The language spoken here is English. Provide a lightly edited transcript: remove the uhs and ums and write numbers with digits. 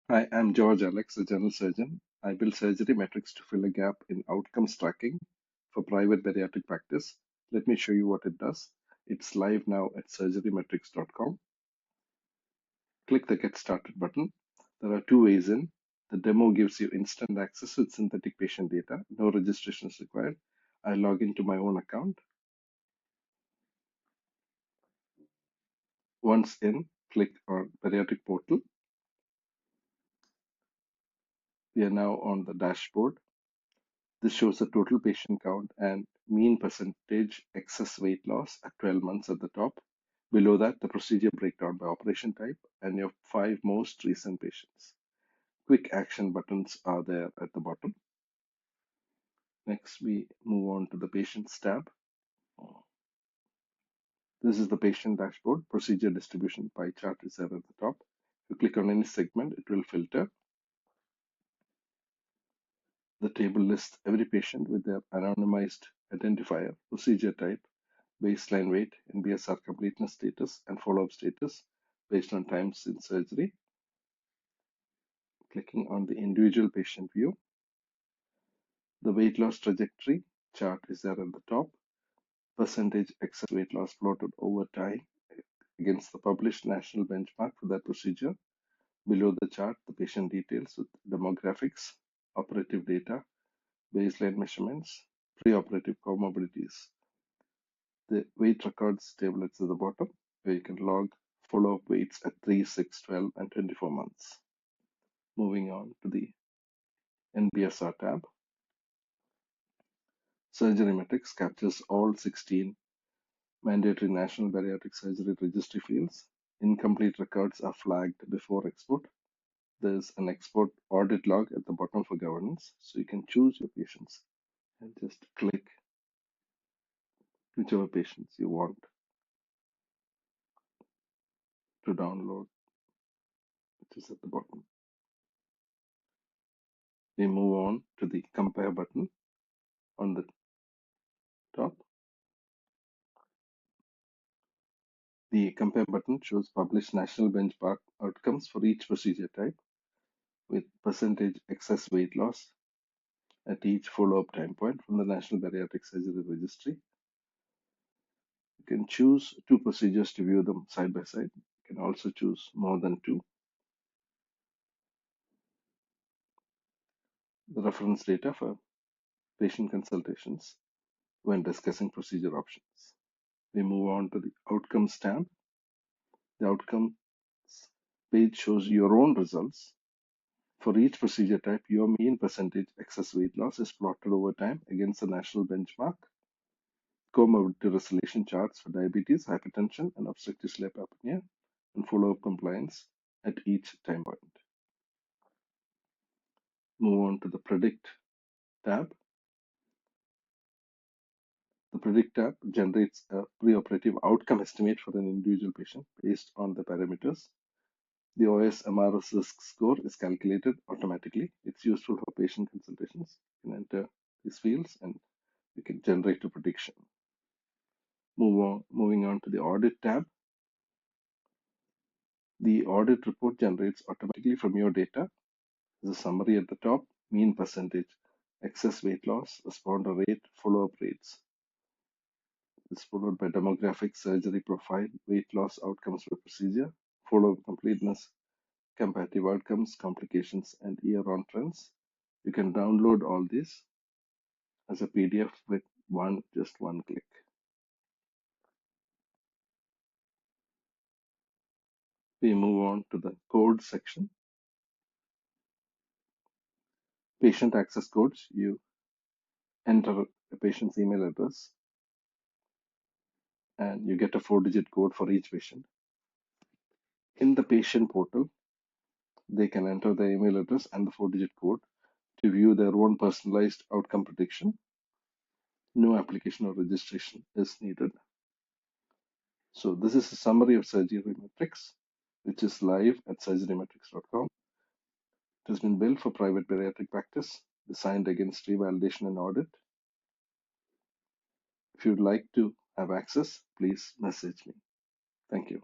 Hi, I'm George Alex, a general surgeon. I built SurgeryMetrics to fill a gap in outcomes tracking for private bariatric practice. Let me show you what it does. It's live now at SurgeryMetrics.com. Click the Get Started button. There are two ways in. The demo gives you instant access with synthetic patient data. No registration is required. I log into my own account. Once in, click on Bariatric Portal. We are now on the dashboard. This shows the total patient count and mean percentage excess weight loss at 12 months at the top. Below that, the procedure breakdown by operation type and your 5 most recent patients. Quick action buttons are there at the bottom. Next, we move on to the Patients tab. This is the patient dashboard. Procedure distribution pie chart is there at the top. If you click on any segment, it will filter. The table lists every patient with their anonymized identifier, procedure type, baseline weight, NBSR completeness status, and follow-up status based on times in surgery. Clicking on the individual patient view, the weight loss trajectory chart is there at the top. Percentage excess weight loss plotted over time against the published national benchmark for that procedure. Below the chart, the patient details with demographics, operative data, baseline measurements, preoperative comorbidities. The weight records table is at the bottom, where you can log follow-up weights at 3, 6, 12, and 24 months. Moving on to the NBSR tab. SurgeryMetrics captures all 16 mandatory National Bariatric Surgery Registry fields. Incomplete records are flagged before export. There's an export audit log at the bottom for governance, so you can choose your patients and just click whichever patients you want to download, which is at the bottom. We move on to the compare button on the top. The compare button shows published national benchmark outcomes for each procedure type with percentage excess weight loss at each follow-up time point from the National Bariatric Surgery Registry. You can choose 2 procedures to view them side by side. You can also choose more than 2. The reference data for patient consultations when discussing procedure options. We move on to the Outcomes tab. The Outcomes page shows your own results. For each procedure type, your mean percentage excess weight loss is plotted over time against the national benchmark. Comorbidity resolution charts for diabetes, hypertension, and obstructive sleep apnea, and follow-up compliance at each time point. Move on to the Predict tab. The Predict tab generates a preoperative outcome estimate for an individual patient based on the parameters. The OS MRS risk score is calculated automatically. It's useful for patient consultations. You can enter these fields and you can generate a prediction. Moving on to the Audit tab. The audit report generates automatically from your data. There's a summary at the top, mean percentage, excess weight loss, responder rate, follow-up rates. It's followed by demographic, surgery profile, weight loss outcomes per procedure, follow-up completeness, comparative outcomes, complications, and year-on trends. You can download all this as a PDF with just one click. We move on to the code section. Patient access codes. You enter a patient's email address and you get a 4-digit code for each patient. In the patient portal, they can enter the email address and the 4-digit code to view their own personalized outcome prediction. No application or registration is needed. So this is a summary of SurgeryMetrics, which is live at SurgeryMetrics.com. It has been built for private bariatric practice, designed against revalidation and audit. If you'd like to have access, please message me. Thank you.